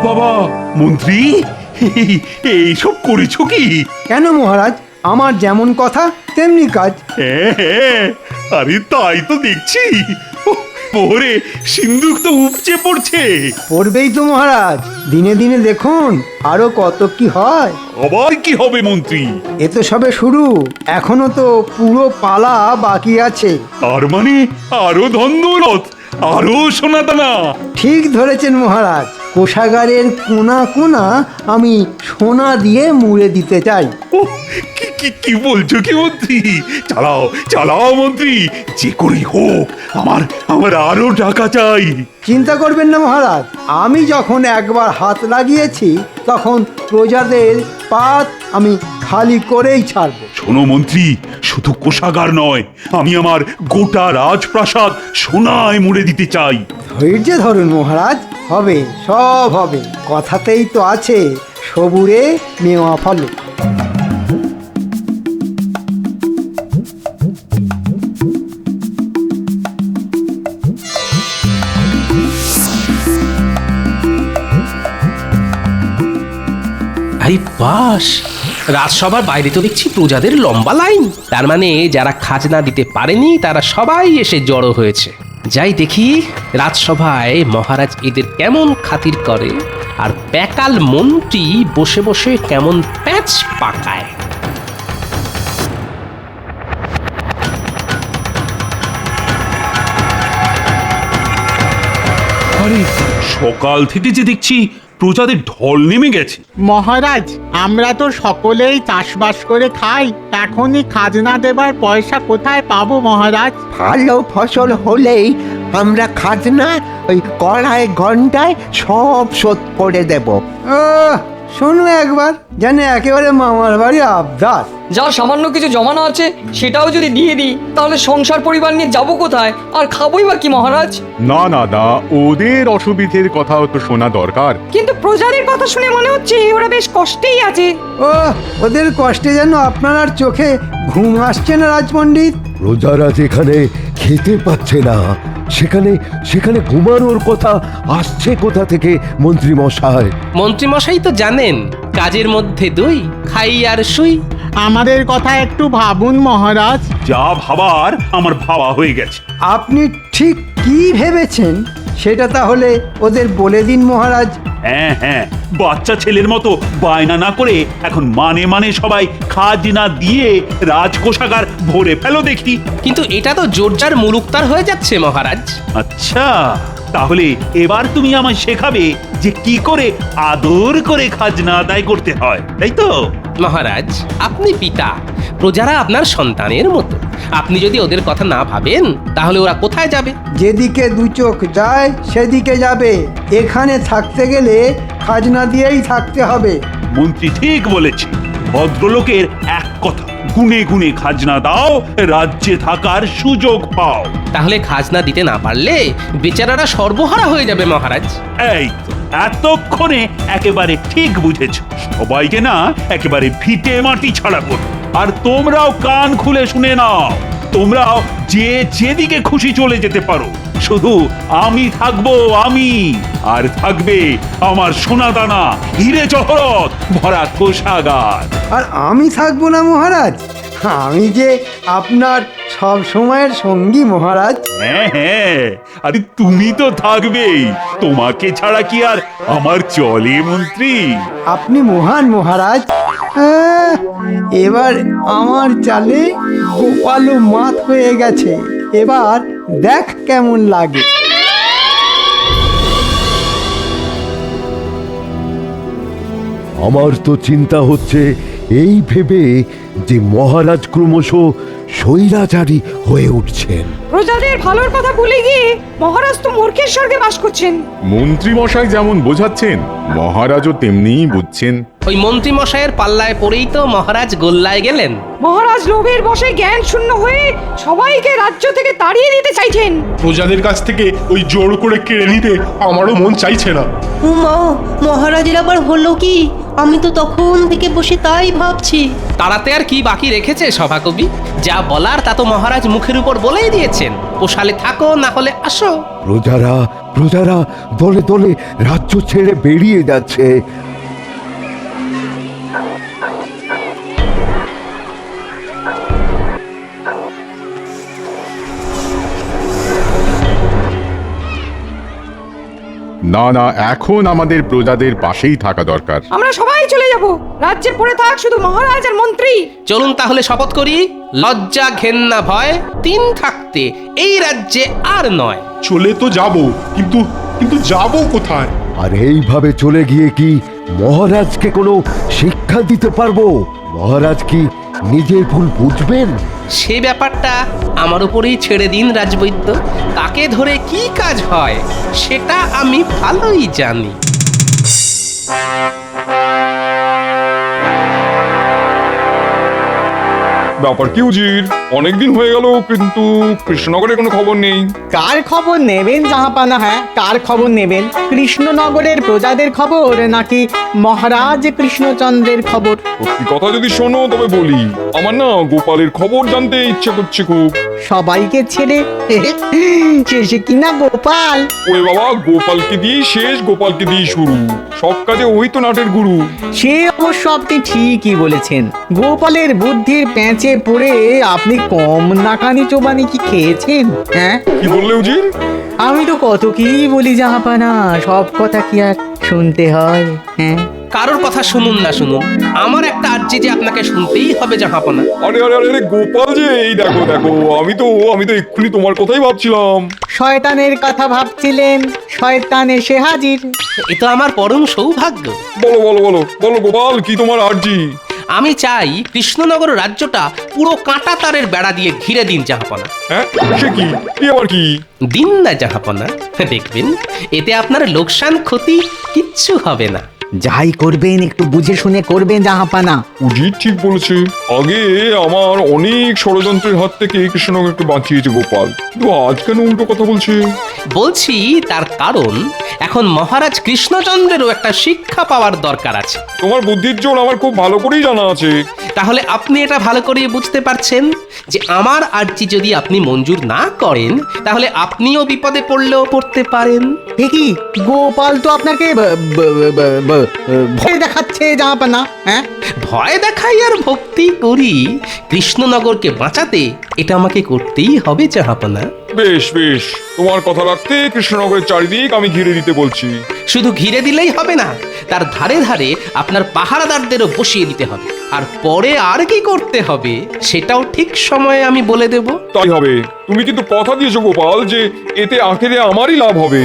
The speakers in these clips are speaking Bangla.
বাবা মন্ত্রী, এইসব করেছো কি? কেন মহারাজ, আমার যেমন কথা তেমনি কাজ। হ্যাঁ, আরে তাই তো দেখছি। পরে সিন্ধুক তো উপচে পড়ছে। পড়বেই তো মহারাজ, দিনে দিনে দেখুন আরো কত কি হয়। আবার কি হবে মন্ত্রী? এ তো সবে শুরু, এখনো তো পুরো পালা বাকি আছে। তার মানে আরো ধন দৌলত, আরো সোনা দানা। ঠিক ধরেছেন মহারাজ, কোষাগারের কোনা কোনা আমি সোনা দিয়ে মুড়ে দিতে চাই। ওহ, কি কি কি বলছো কি মন্ত্রী? চালাও চালাও মন্ত্রী, যে করেই হোক আমার আমার আরো টাকা চাই। চিন্তা করবেন না মহারাজ, আমি যখন একবার হাত লাগিয়েছি তখন প্রজাদের পাত আমি খালি করেই ছাড়বো। শোনো মন্ত্রী, শুধু কোষাগার নয়, আমি আমার গোটা রাজপ্রাসাদ সোনায় মুড়ে দিতে চাই। ধৈর্য ধরুন মহারাজ, হবে, সব হবে। কথাতেই তো আছে, সবুরে মেওয়া ফলে। আরে বাস, রাজসভার বাইরে তো দেখছি প্রজাদের লম্বা লাইন। তার মানে যারা খাজনা দিতে পারেনি তারা সবাই এসে জড়ো হয়েছে। যাই দেখি রাজসভায় মহারাজ এদের কেমন খাতির করে, আর প্যাকাল মন্ত্রী বসে বসে কেমন প্যাচ পাকায়। আরে সকাল থেকে যে দেখছি প্রজাদের ঢল নেমে গেছে। মহারাজ, আমরা তো সকলেই চাষবাস করে খাই, এখনই খাজনা দেবার পয়সা কোথায় পাবো মহারাজ? ভালো ফসল হলেই আমরা খাজনা ওই কড়াই ঘন্টায় সব শোধ করে দেব। শোনো একবার, জানে একেবারে মামার বাড়ি আবদার। যা সামান্য কিছু জমানো আছে সেটাও যদি দিয়ে দিই তাহলে সংসার পরিবার নিয়ে যাবো কোথায়, আর খাবোই বা কি মহারাজ? না না দা, ওদের অসুবিধের কথাও তো শোনা দরকার। কিন্তু প্রজাদের কথা শুনে মনে হচ্ছে ওরা বেশ কষ্টেই আছে। ও, ওদের কষ্টে যেন আপনার আর চোখে ঘুম আসছে না রাজপণ্ডিত। প্রজারা যেখানে খেতে পাচ্ছে না সেখানে সেখানে ঘুমানোর কথা আসছে কোথা থেকে মন্ত্রী মশাই? মন্ত্রী মশাই তো জানেন, কাজের মধ্যে দুই, খাই আর শুই। আমাদের কথা একটু ভাবুন মহারাজ। যা ভাবার আমার ভাবা হয়ে গেছে। আপনি ঠিক কি ভেবেছেন সেটা তাহলে ওদের বলে দিন মহারাজ। হ্যাঁ হ্যাঁ, বাচ্চা ছেলের মতো বায়না না করে এখন মানে মানে সবাই খাজনা দিয়ে রাজকোষাগার ভরে ফেলো দেখি। কিন্তু এটা তো জোরজার মুলুকতার হয়ে যাচ্ছে মহারাজ। আচ্ছা, তাহলে এবার তুমি আমায় শেখাবে যে কি করে আদর করে খাজনা আদায় করতে হয়, তাই তো? মহারাজ, আপনি পিতা, প্রজারা আপনার সন্তানের মতো। আপনি যদি ওদের কথা না ভাবেন তাহলে ওরা কোথায় যাবে? যেদিকে দু চোখ যায় সেদিকে যাবে। এখানে থাকতে গেলে খাজনা দিয়েই থাকতে হবে। মন্ত্রী ঠিক বলেছে। ভদ্রলোকের এক কথা, গুনে গুনে খাজনা দাও, রাজ্যে থাকার সুযোগ পাও। তাহলে খাজনা দিতে না পারলে বেচারারা সর্বহারা হয়ে যাবে মহারাজ। এই তো এতক্ষণে একেবারে ঠিক বুঝেছ। সবাইকে না একেবারে ভিটে মাটি ছাড়া করো। আর তোমরাও কান খুলে শুনে নাও, তোমরাও যে যেদিকে খুশি চলে যেতে পারো, শুধু আমি থাকবো, আমি আর থাকবে আমার সোনা দানা, হিরে জহরত ভরা কোষাগার। আর আমি থাকবো না মহারাজ, আমি যে আপনার সব সময়ের সঙ্গী মহারাজ। হ্যাঁ হ্যাঁ, আরে তুমি তো থাকবেই, তোমাকে ছাড়া কি আর আমার চলে মন্ত্রী? আপনি মহান মহারাজ। এবার আমার চালে গোপালও মাত হয়ে গেছে, এবার দেখ কেমন লাগে। আমার তো চিন্তা হচ্ছে এই ভেবে যে মহারাজ ক্রমশ স্বৈরাচারী হয়ে উঠছেন। প্রজাদের ভালোর কথা ভুলে গিয়ে মহারাজ তো মূর্খের স্বর্গে বাস করছেন। মন্ত্রী মশাই যেমন বোঝাচ্ছেন, মহারাজও তেমনিই বুঝছেন। ওই মন্ত্রী মশাইয়ের পাল্লায় পড়েই তো মহারাজ গোল্লায় গেলেন। মহারাজ লোভের বশে জ্ঞান শূন্য হয়ে সবাইকে রাজ্য থেকে তাড়িয়ে দিতে চাইছেন। প্রজাদের কাছ থেকে ওই জোর করে কেড়ে নিতে আমারও মন চাইছে না। উমা, মহারাজের আবার হলো কি? আমি তো তখন থেকে বসে তাই ভাবছি। তাড়াতে আর কি বাকি রেখেছে সভাকবি? যা বলার তা তো মহারাজ মুখের উপর বলেই দিয়েছেন। পোষালে থাকো, না হলে আসো। প্রজারা প্রজারা দলে দলে রাজ্য ছেড়ে বেরিয়ে যাচ্ছে। না না, এখন আমাদের প্রজাদের পাশেই থাকা দরকার। আমরা সবাই চলে যাব, রাজ্যে পড়ে থাক শুধু মহারাজ আর মন্ত্রী। চলুন তাহলে শপথ করি, লজ্জা ঘেন্না ভয় তিন থাকতে এই রাজ্যে আর নয়। চলে তো যাব, কিন্তু কিন্তু যাব কোথায়? আর এইভাবে চলে গিয়ে কি মহারাজকে কোনো শিক্ষা দিতে পারবো? মহারাজ কি নিজের ভুল বুঝবেন? সে ব্যাপারটা আমার উপরেই ছেড়ে দিন রাজবৈদ্য। তাকে ধরে কি কাজ হয় সেটা আমি ভালোই জানি। ব্যাপার কি উজির, অনেকদিন হয়ে গেল কিন্তু কৃষ্ণনগরে কোনো খবর নেই। কার খবর নেবেন জাহাপানা? হ্যাঁ, কার খবর নেবেন? কৃষ্ণনগরের প্রজাদের খবর নাকি মহারাজ কৃষ্ণচন্দ্রের খবর? সত্যি কথা যদি শোনো তবে বলি, আমার না গোপালের খবর জানতে ইচ্ছে করছে খুব। সবাইকে ছেড়ে শেষে কিনা গোপাল। ওরে বাবা, গোপালকে দিয়ে শেষ, গোপালকে দিয়ে শুরু, সব কাজে ওই তো নাটের গুরু। সে অবশ্য আপনি ঠিকই বলেছেন। গোপালের বুদ্ধির প্যাঁচে পড়ে আপনি কম নাকানি চোবানি কি খেয়েছেন? হ্যাঁ, কি বললে উজির? আমি তো কত কি বলি জাহাপানা, সব কথা কি আর শুনতে হয়? হ্যাঁ, কারোর কথা শুনুন না শুনুন, আমার একটা আর্জি যে আপনাকে শুনতেই হবে জাহাপনা। আরে আরে আরে, গোপাল যে, এই দেখো দেখো, আমি তো এক্ষুনি তোমার কথাই ভাবছিলাম। শয়তানের কথা ভাবছিলেন, শয়তান এসে হাজির। এ তো আমার পরম সৌভাগ্য। বলো বলো বলো বলো গোপাল, কি তোমার আর্জি? আমি চাই কৃষ্ণনগর রাজ্যটা পুরো কাঁটা তারের বেড়া দিয়ে ঘিরে দিন জাহাপনা। হ্যাঁ, সে কি? এ আবার কি? দিন না জাহাপনা, দেখবেন এতে আপনার লোকসান ক্ষতি কিচ্ছু হবে না। যাই করবেন একটু বুঝে শুনে করবেন জাহাপানা। উজির ঠিক বলেছে। আগে আমার অনেক ষড়যন্ত্রের হাত থেকে কৃষ্ণনগরকে বাঁচিয়েছে গোপাল, কিন্তু আজ কেন উল্টো কথা বলছে? বলছি তার কারণ এখন মহারাজ কৃষ্ণচন্দ্রেরও একটা শিক্ষা পাওয়ার দরকার আছে। তোমার বুদ্ধির জোর আমার খুব ভালো করেই জানা আছে। তাহলে আপনি এটা ভালো করে বুঝতে পারছেন যে আমার আর্জি যদি আপনি মঞ্জুর না করেন তাহলে আপনিও বিপদে পড়লেও পড়তে পারেন। কি গোপাল তো আপনাকে ভয় দেখাচ্ছে জাহাপানা। হ্যাঁ, ভয় দেখাই আর ভক্তি করি, কৃষ্ণনগরকে বাঁচাতে এটা আমাকে করতেই হবে জাহাপনা। বেশ বেশ, তোমার কথা রাখতে কৃষ্ণনগরের চারিদিক আমি ঘিরে দিতে বলছি। শুধু ঘিরে দিলেই হবে না, তার ধারে ধারে আপনার পাহারাদারদেরও বসিয়ে দিতে হবে। আর পরে আর কি করতে হবে সেটাও ঠিক সময়ে আমি বলে দেব। তাই হবে। তুমি কিন্তু কথা দিয়েছো গোপাল যে এতে আখেরে আমারই লাভ হবে।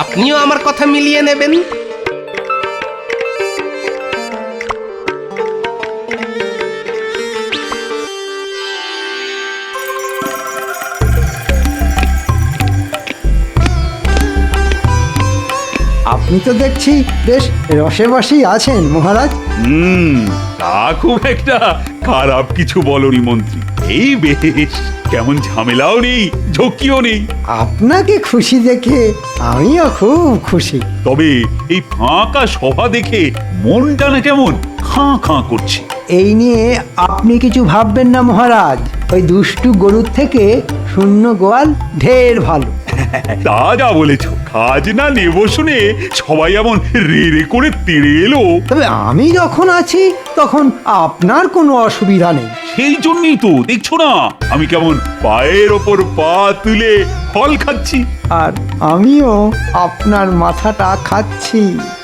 আপনিও আমার কথা মিলিয়ে নেবেন। আপনি তো দেখছি বেশ রসেবশেই আছেন মহারাজ। তা খুব একটা খারাপ কিছু বলনি মন্ত্রী। এই বেশ, কেমন ঝামেলাও নেই, ঝক্কিও নেই। আপনাকে খুশি দেখে আমিও খুব খুশি। তবে এই ফাঁকা সভা দেখে মনটা না কেমন খাঁ খাঁ করছে। এই নিয়ে আপনি কিছু ভাববেন না মহারাজ। ওই দুষ্টু গরুর থেকে শূন্য গোয়াল ঢের ভালো। তা যা বলেছ, খাজনা নেব শুনে সবাই এমন রে রে করে তেড়ে এলো। তবে আমি যখন আছি তখন আপনার কোনো অসুবিধা নেই। সেই জন্যই তো দেখছো না আমি কেমন পায়ের ওপর পা তুলে ফল খাচ্ছি। আর আমিও আপনার মাথাটা খাচ্ছি।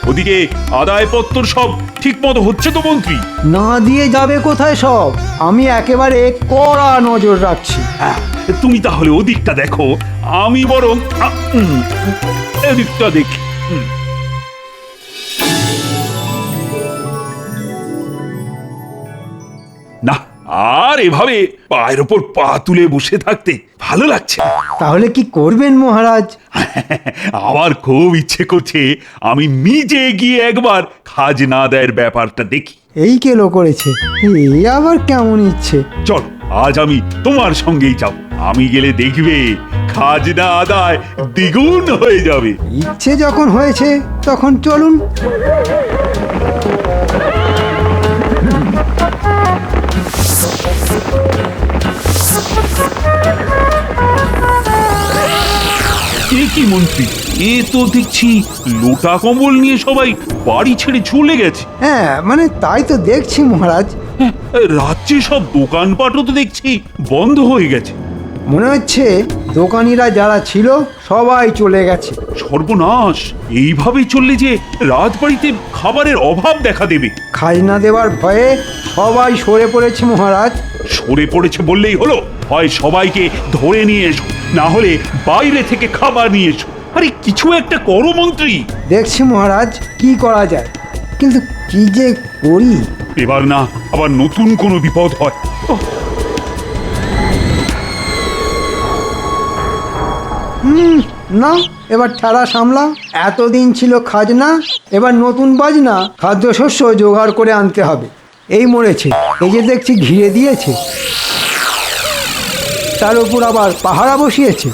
ওদিকে আদায়পত্র সব ঠিক মতো হচ্ছে তো মন্ত্রী? না দিয়ে যাবে কোথায় সব? আমি একেবারে কড়া নজর রাখছি। তুমি তাহলে ওদিকটা দেখো, আমি বরং এদিকটা দেখি। না, আর এভাবে পায়ের ওপর পা তুলে বসে থাকতে ভালো লাগছে না। তাহলে কি করবেন মহারাজ? আমার খুব ইচ্ছে করছে আমি নিজে গিয়ে একবার খাজনা আদায়ের ব্যাপারটা দেখি। এই কেলো করেছে, এই আবার কেমন ইচ্ছে? চল, আজ আমি তোমার সঙ্গেই যাব। আমি গেলে দেখবে খাজনা আদায় দ্বিগুণ হয়ে যাবে। ইচ্ছে যখন হয়েছে তখন চলুন। এ কি মন্ত্রী, এ তো দেখছি লোটা কম্বল নিয়ে সবাই বাড়ি ছেড়ে চলে গেছে। হ্যাঁ মানে তাই তো দেখছি মহারাজ। হ্যাঁ, রাজ্যে সব দোকানপাটও তো দেখছি বন্ধ হয়ে গেছে। মনে হচ্ছে দোকানিরা যারা ছিল সবাই চলে গেছে। সর্বনাশ, এইভাবে চললে যে রাজবাড়িতে খাবারের অভাব দেখা দেবে। খাজনা দেওয়ার ভয়ে সবাই সরে পড়েছে মহারাজ। সরে পড়েছে বললেই হলো, হয় সবাইকে ধরে নিয়ে এসো, না হলে বাইরে থেকে খাবার নিয়ে এসো। আরে কিছু একটা করো মন্ত্রী। দেখছি মহারাজ কি করা যায়, কিন্তু কি যে করি। এবার না আবার নতুন কোনো বিপদ হয়। ওহ, না এবার ঠেলা সামলা। এতদিন ছিল খাজনা, এবার নতুন বাজনা, খাদ্যশস্য জোগাড় করে আনতে হবে। এই মরেছে, এই যে দেখছি ঘিরে দিয়েছে, তার উপর আবার পাহারা বসিয়েছে।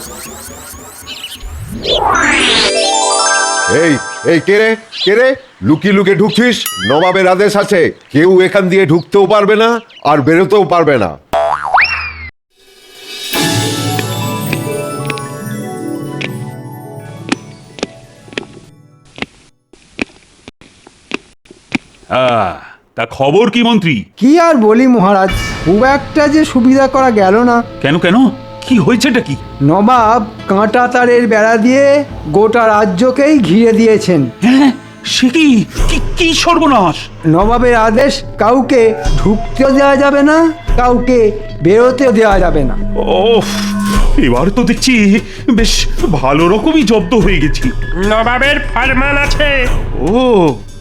এই এই কে রে, কে রে? লুকিয়ে লুকিয়ে ঢুকছিস? নবাবের আদেশ আছে, কেউ এখান দিয়ে ঢুকতেও পারবে না আর বেরোতেও পারবে না। তা খবর কি মন্ত্রী? কি আর বলি মহারাজ, খুব একটা যে সুবিধা করা গেল না। কেন কেন, কি হয়েছেটা কি? নবাব কাঁটা তারের বেড়া দিয়ে গোটা রাজ্যকেই ঘিরে দিয়েছেন। হ্যাঁ, সে কি কি সর্বনাশ! নবাবের আদেশ, কাউকে ঢুকতেও দেওয়া যাবে না, কাউকে বেরোতেও দেওয়া যাবে না। ওফ, এবার তো দেখছি বেশ ভালো রকমই জব্দ হয়ে গেছি। নবাবের ফরমান আছে। ও,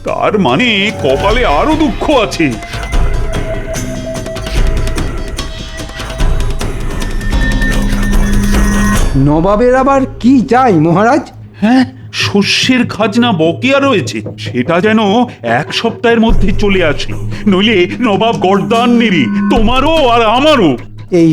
তার মানে কপালে আরো দুঃখ আছে। নবাবের আবার কি চাই মহারাজ? হ্যাঁ, শস্যের খাজনা বকেয়া রয়েছে, সেটা যেন 1 সপ্তাহের মধ্যে চলে আসে, নইলে নবাব গর্দান নেবে, তোমারও আর আমারও। এই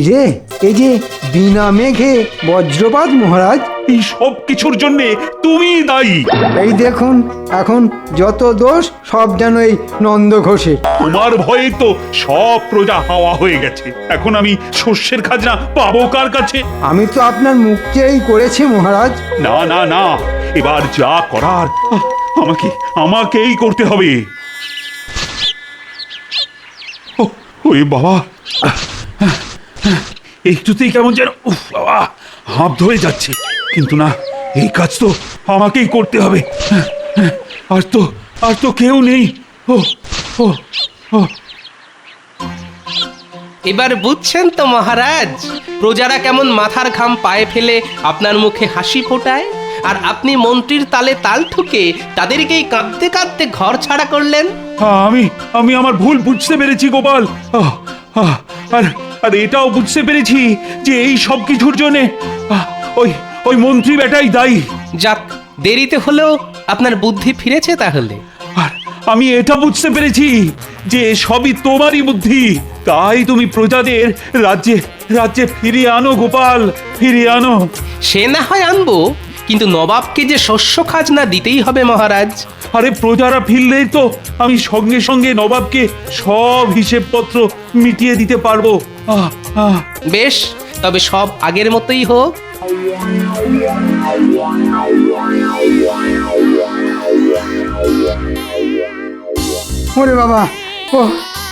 যে বিনা মেঘে বজ্রপাত মহারাজ। এই সব কিছুর জন্যে তুমি দায়ী। এই দেখুন, এখন যত দোষ সব যেন এই নন্দ ঘোষের। তোমার ভয়ে তো সব প্রজা হাওয়া হয়ে গেছে। এখন আমি শস্যের খাজনা পাবো কার কাছে? আমি তো আপনার মুখ চেয়েই করেছি মহারাজ। না না না, এবার যা করার আমাকেই করতে হবে। ওরে বাবা, একটুতেই কেমন যেন বাবা হাঁপ ধরে যাচ্ছে, কিন্তু না, এই কাজ তো আমাকেই করতে হবে। আর তো কেউ নেই। ও ও ও এবার বুঝছেন তো মহারাজ, প্রজারা কেমন মাথার ঘাম পায়ে ফেলে আপনার মুখে হাসি ফোটায়, আর আপনি মন্ত্রীর তালে তাল ঠুকে তাদেরকেই কাঁদতে কাঁদতে ঘর ছাড়া করলেন। আমি আমার ভুল বুঝতে পেরেছি গোপাল। আর এটাও বুঝতে পেরেছি যে এই সব কিছুর জন্যে ওই মন্ত্রী বেটাই দায়ী। যাক, দেরিতে হলেও আপনার বুদ্ধি ফিরেছে তাহলে। আর আমি এটা বুঝতে পেরেছি যে সবই তোমারই বুদ্ধি, তাই তুমি প্রজাদের রাজ্যে ফিরিয়ে আনো গোপাল, ফিরিয়ে আনো। সে না হয় আনবো, কিন্তু নবাবকে যে শস্য খাজনা দিতেই হবে মহারাজ। আরে প্রজারা ফিরলেই তো আমি সঙ্গে সঙ্গে নবাবকে সব হিসেবপত্র মিটিয়ে দিতে পারবো। বেশ, তবে সব আগের মতোই হোক। ওরে বাবা, ও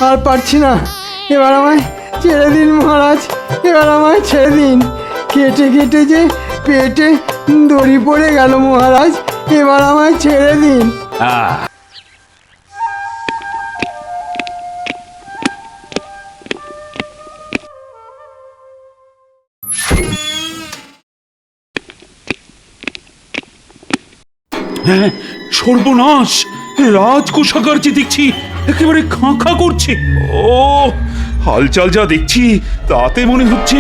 আর পারছি না, এবার আমায় ছেড়ে দিন মহারাজ, এবার আমায় ছেড়ে দিন। কেটে কেটে যে পেটে দড়ি পড়ে গেল মহারাজ, এবার আমায় ছেড়ে দিন। হ্যাঁ, সর্বনাশ, রাজকোষাগার যে দেখছি একেবারে খাঁ করছে। ও, হালচাল যা দেখছি তাতে মনে হচ্ছে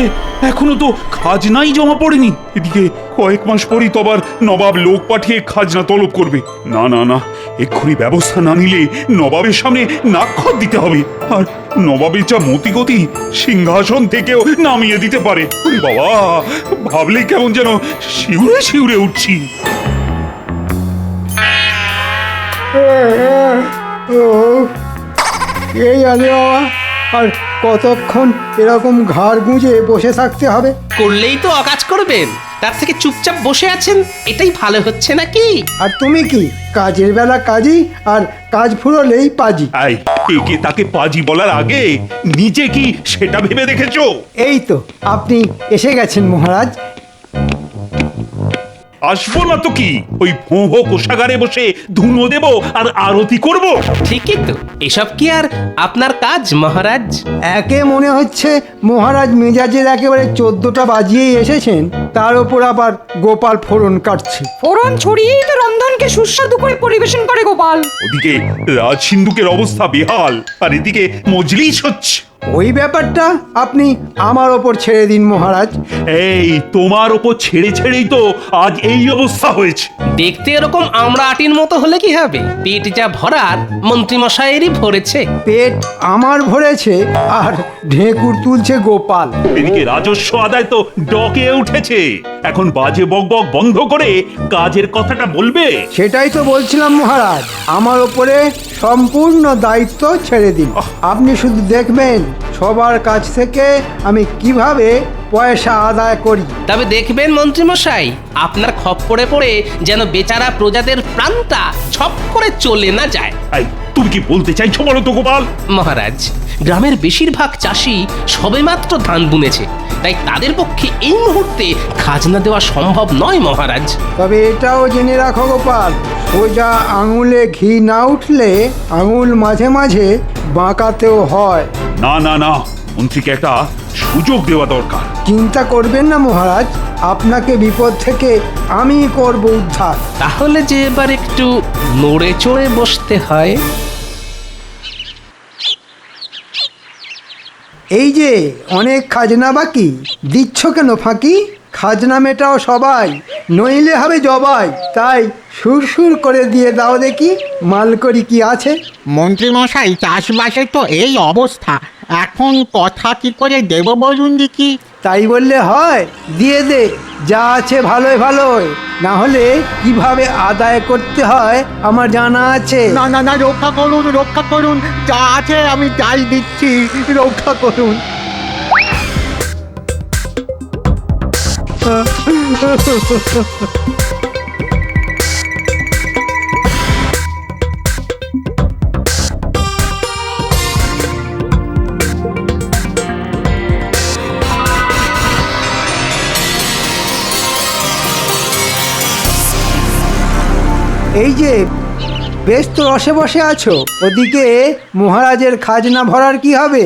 এখনো তো খাজনাই জমা পড়েনি। এদিকে কয়েক মাস পরই তো আবার নবাব লোক পাঠিয়ে খাজনা তলব করবে। না না না, এক্ষুনি ব্যবস্থা না নিলে নবাবের সামনে নাক্ষর দিতে হবে, আর নবাবের যা মতিগতি, সিংহাসন থেকেও নামিয়ে দিতে পারে। ওরে বাবা, ভাবলে কেমন যেন শিউরে শিউরে উঠছি। এই আলে বাবা, আর কতক্ষণ এরকম ঘাড় গুঁজে বসে থাকতে হবে? করলেই তো অকাজ করবেন, তার থেকে চুপচাপ বসে আছেন এটাই ভালো হচ্ছে নাকি? আর তুমি কি কাজের বেলা কাজী আর কাজ ফুরলেই পাজি? এই একে তাকে পাজি বলার আগে নিজে কি সেটা ভেবে দেখেছো? এই তো আপনি এসে গেছেন মহারাজ। আসবো না তো কি, ওই ভোঁ ভোঁ কোষাগারে বসে ধুনো দেব আর আরতি করব? ঠিকই তো, এসব কি আর আপনার কাজ মহারাজ? একে মনে হচ্ছে মহারাজ মেজাজের একেবারে 14টা বাজিয়েই এসেছেন, তার উপর আবার গোপাল ফোড়ন কাটছে। ফোড়ন ছড়িয়েই তো রন্ধনকে সুস্বাদু করে পরিবেশন করে গোপাল। ওদিকে রাজ সিন্ধুকের অবস্থা বেহাল, আর এদিকে মজলিস হচ্ছে। ওই ব্যাপারটা আপনি আমার ওপর ছেড়ে দিন মহারাজ। এই তোমার ওপর ছেড়ে ছেড়েই তো আজ এই অবস্থা হয়েছে। দেখতে এরকম আমরা আটির মতো হলে কি হবে? পেট যা ভরার মন্ত্রীমশাইয়েরই ভরেছে। পেট আমার ভরেছে আর ঢেকুর তুলছে গোপাল। এদিকে রাজস্ব আদায় তো ডকে উঠেছে। এখন বাজে বকবক বন্ধ করে কাজের কথাটা বলবে। সেটাই তো বলছিলাম মহারাজ, আমার ওপরে সম্পূর্ণ দায়িত্ব ছেড়ে দিন। আপনি শুধু দেখবেন সবার কাছ থেকে আমি কিভাবে পয়সা আদায় করি। তবে দেখবেন মন্ত্রীমশাই, আপনার খপ্পরে পড়ে যেন বেচারা প্রজাদের প্রাণটা ছপ করে চলে না যায়। এই তুমি কি বলতে চাইছো বলো তো গোপাল? মহারাজ, গ্রামের বেশিরভাগ চাষি সবেমাত্র ধান বুনেছে, তাই তাদের পক্ষে এই মুহূর্তে খাজনা দেওয়া সম্ভব নয় মহারাজ। তবে এটাও জেনে রাখো গোপাল, সোজা আঙুলে ঘি না উঠলে আঙুল মাঝে মাঝে বাঁকাতেও হয়। না না না, মন্ত্রীকে একটা সুযোগ দেওয়া দরকার। চিন্তা করবেন না মহারাজ, আপনাকে বিপদ থেকে আমি করব উদ্ধার। তাহলে যে এবার একটু নড়ে চড়ে বসতে হয়। এই যে অনেক খাজনা বাকি, দিচ্ছ কেন ফাঁকি? খাজনা মেটাও সবাই, নইলে হবে জবাই। তাই সুরসুর করে দিয়ে দাও দেখি মালকড়ি কি আছে। মন্ত্রীমশাই, চাষবাসের তো এই অবস্থা, এখন কথা কি করে দেব বলুন দেখি? তাই বললে হয়? দিয়ে দে, যা আছে ভালোই ভালোই, না হলে কিভাবে আদায় করতে হয় আমার জানা আছে। না না না, রক্ষা করুন, রক্ষা করুন, যা আছে আমি তাই দিচ্ছি, রক্ষা করুন। এই যে বেশ তো রসে বসে আছো, ওদিকে মহারাজের খাজনা ভরার কি হবে?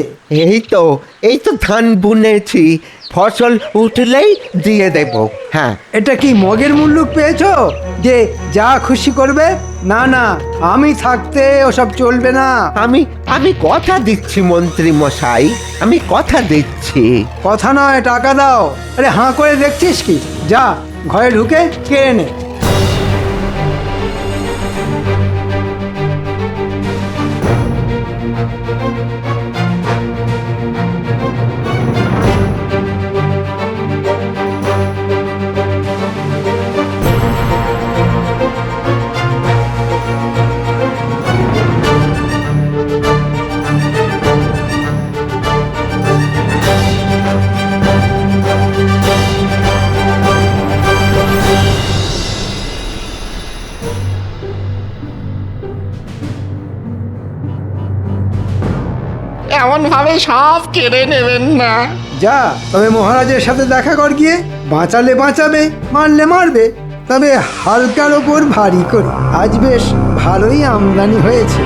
এই তো ধান বুনেছি, ফসল উঠলেই দিয়ে দেব। হ্যাঁ, এটা কি মগের মুল্লুক পেয়েছো যে যা খুশি করবে? না না, আমি থাকতে ওসব চলবে না। আমি কথা দিচ্ছি মন্ত্রী মশাই, আমি কথা দিচ্ছি। কথা নয়, টাকা দাও। আরে হাঁ করে দেখছিস কি? যা ঘরে ঢুকে কেড়ে নে। এমন ভাবে সব কেড়ে নেবেন না। যা, তবে মহারাজের সাথে দেখা কর গিয়ে। বাঁচালে বাঁচাবে, মারলে মারবে, তবে হালকার ওপর ভারী করে। আজ বেশ ভালোই আমদানি হয়েছে।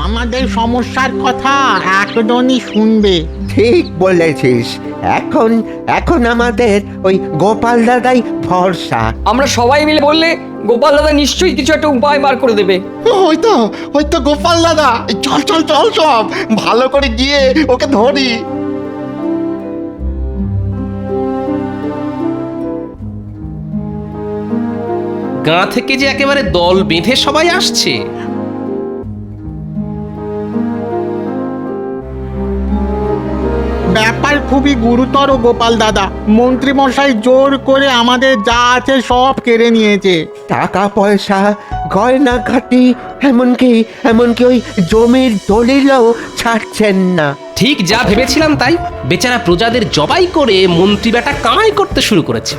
আমাদের সমস্যার কথা একজনই শুনবে। ঠিক বলেছিস, এখন আমাদের ওই গোপাল দাদাই ভরসা। আমরা সবাই মিলে বললে গোপাল দাদা নিশ্চয়ই কিছু একটা উপায় বার করে দেবে। ওই তো গোপাল দাদা, চল চল চল, সব ভালো করে গিয়ে ওকে ধরি। গাঁ থেকে যে একেবারে দল বেঁধে সবাই আসছে। ব্যাপার খুবই গুরুতর গোপাল দাদা। মন্ত্রী মশাই জোর করে আমাদের যা আছে সব কেড়ে নিয়েছে। টাকা পয়সা গয়না ঘাটি এমনকি ওই জমির দলিলও ছাড়ছেন না। ঠিক যা ভেবেছিলাম তাই, বেচারা প্রজাদের জবাই করে মন্ত্রী বেটা কামাই করতে শুরু করেছে।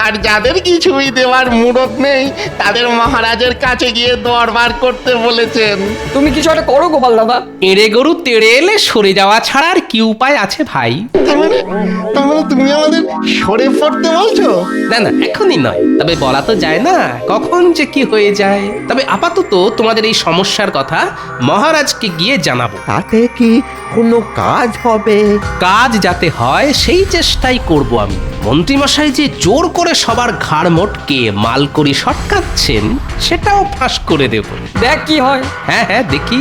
আর যাদের কিছুই দেওয়ার মুরত নেই তাদের মহারাজের কাছে গিয়ে দরবার করতে বলেছেন। তুমি কিছু একটা করো গোপাল দাদা। এড়ে গরু তেড়ে এলে সরে যাওয়া ছাড়া আর কি উপায় আছে ভাই? তার মানে তুমি আমাদের সরে পড়তে বলছো? না না, এখনই নয়, তবে বলা তো যায় না কখন যে কি হয়ে যায়। তবে আপাতত তোমাদের এই সমস্যার কথা মহারাজকে গিয়ে জানাবো। তাতে কি কোনো কাজ হবে? কাজ যাতে হয় সেই চেষ্টাই করব আমি। মন্ত্রীমশাই যে জোর করে সবার ঘাড় মোটকে মালকড়ি সটকাচ্ছেন সেটাও ফাঁস করে দেব। দেখ কি হয়। হ্যাঁ হ্যাঁ, দেখি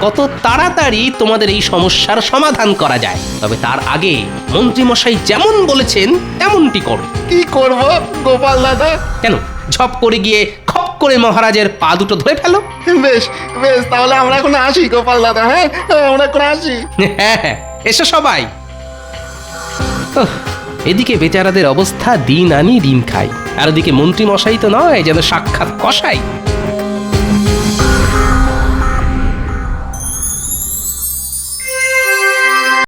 কত তাড়াতাড়ি তোমাদের এই সমস্যার সমাধান করা যায়। তবে তার আগে মন্ত্রীমশাই যেমন বলেছেন তেমনটি করো। কি করব গোপাল দাদা? কেন, ঝপ করে গিয়ে খপ করে মহারাজের পা দুটো ধরে ফেলো। বেশ তাহলে আমরা এখন আসি গোপাল দাদা। হ্যাঁ, আমরা এখন আসি। হ্যাঁ হ্যাঁ, এসো সবাই। উফ, এদিকে বেচারাদের অবস্থা দিন আনি দিন খাই, আর ওদিকে মন্ত্রী মশাই তো নয় যেন সাক্ষাৎ কসাই।